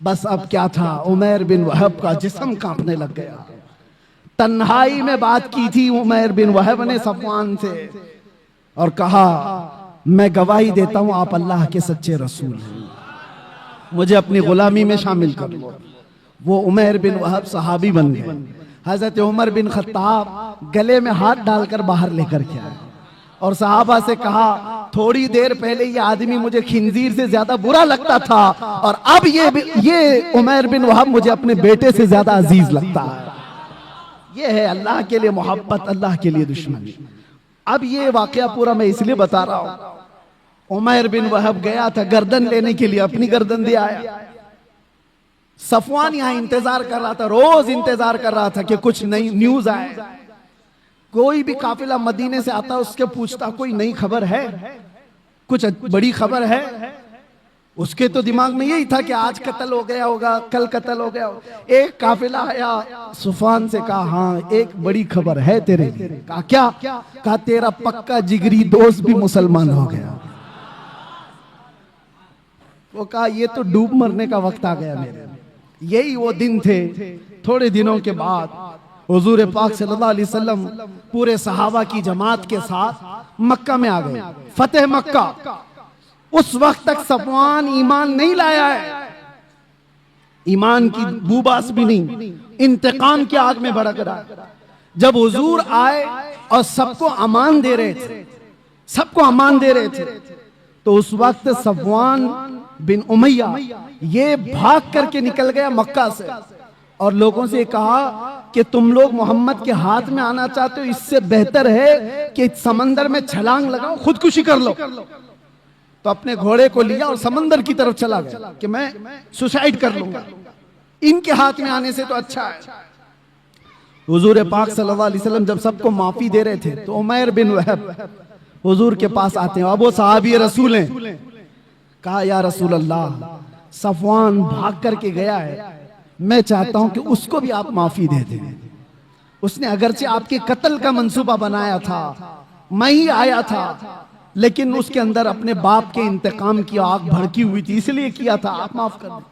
बस अब क्या था, उमैर बिन वहब का जिस्म कांपने लग गया। तन्हाई में बात की थी उमैर बिन वहब ने सफवान से और कहा, मैं गवाही देता हूं आप अल्लाह के सच्चे रसूल हैं, मुझे अपनी गुलामी में शामिल कर लो। वो उमैर बिन वहब सहाबी बन गए। हजरत उमर बिन खत्ताब गले में हाथ डालकर बाहर लेकर के आए और सहाबा से कहा, थोड़ी देर पहले ये आदमी मुझे खिंजीर से ज्यादा बुरा लगता था और अब ये उमैर बिन वहब मुझे अपने बेटे से ज्यादा अजीज लगता है। ये है अल्लाह के लिए मोहब्बत, अल्लाह के लिए दुश्मनी। अब ये वाकया पूरा मैं इसलिए बता रहा हूं, उमैर बिन वहब गया था गर्दन लेने के लिए, अपनी गर्दन दे आया। सफवान यहां इंतजार कर रहा था, रोज इंतजार कर रहा था कि कुछ नई न्यूज आए। कोई भी काफिला मदीने से आता उसके पूछता, कोई नई खबर है, कुछ बड़ी खबर है? उसके तो दिमाग में यही था कि आज कत्ल हो गया होगा, कल कत्ल हो गया होगा। एक काफिला आया, सफवान से कहा, हाँ एक बड़ी खबर है तेरे लिए। कहा क्या? कहा तेरा पक्का जिगरी दोस्त भी मुसलमान हो गया। वो कहा ये तो डूब मरने का वक्त आ गया मेरे। यही वो दिन थे। थोड़े दिनों के बाद हुजूर पाक सल्लल्लाहु अलैहि वसल्लम पूरे सहाबा की जमात के साथ मक्का में आ गए, फतेह मक्का। उस वक्त तक सफवान ईमान नहीं लाया है, ईमान की बूबास भी नहीं, इंतकाम की आग में भड़क रहा। जब हुजूर आए और सबको अमान दे रहे थे, सबको अमान दे रहे थे, तो उस वक्त सफवान बिन उमैया ये भाग करके निकल गया मक्का से और लोगों से कहा कि तुम लोग मोहम्मद के हाथ में आना चाहते हो, इससे बेहतर है कि समंदर में छलांग लगाओ, खुदकुशी कर लो। तो अपने घोड़े को लिया और समंदर की तरफ चला गया कि मैं सुसाइड कर लूंगा, इनके हाथ में आने से तो अच्छा है। हुजूर पाक सल्लल्लाहु अलैहि वसल्लम जब सबको माफी दे रहे थे तो उमैर बिन वहब हुजूर के पास आते हैं। अब वो सहाबी रसूल हैं। कहा, या रसूल अल्लाह, सफवान भाग करके गया है, मैं चाहता हूं कि उसको भी आप माफी दे दें। उसने अगरचे आपके कत्ल का मंसूबा बनाया था, मैं ही आया था, लेकिन उसके अंदर अपने बाप के इंतकाम की आग भड़की हुई थी, इसलिए किया था, आप माफ कर दें।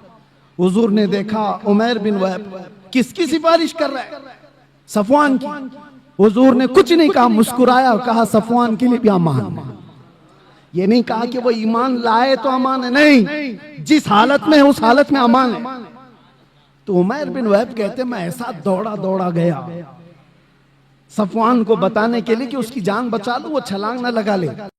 हुजूर ने देखा उमैर बिन वहब किसकी सिफारिश कर रहा है? सफवान की। हुजूर ने कुछ नहीं कहा, मुस्कुराया और कहा, सफवान के लिए भी अमान है। ये नहीं कहा कि वो ईमान लाए तो अमान है, नहीं, जिस हालत में है उस हालत में अमान है। तो उमैर बिन वहब कहते, मैं ऐसा दौड़ा दौड़ा गया सफवान को बताने के लिए कि उसकी जान बचा लूं, वो छलांग ना लगा ले।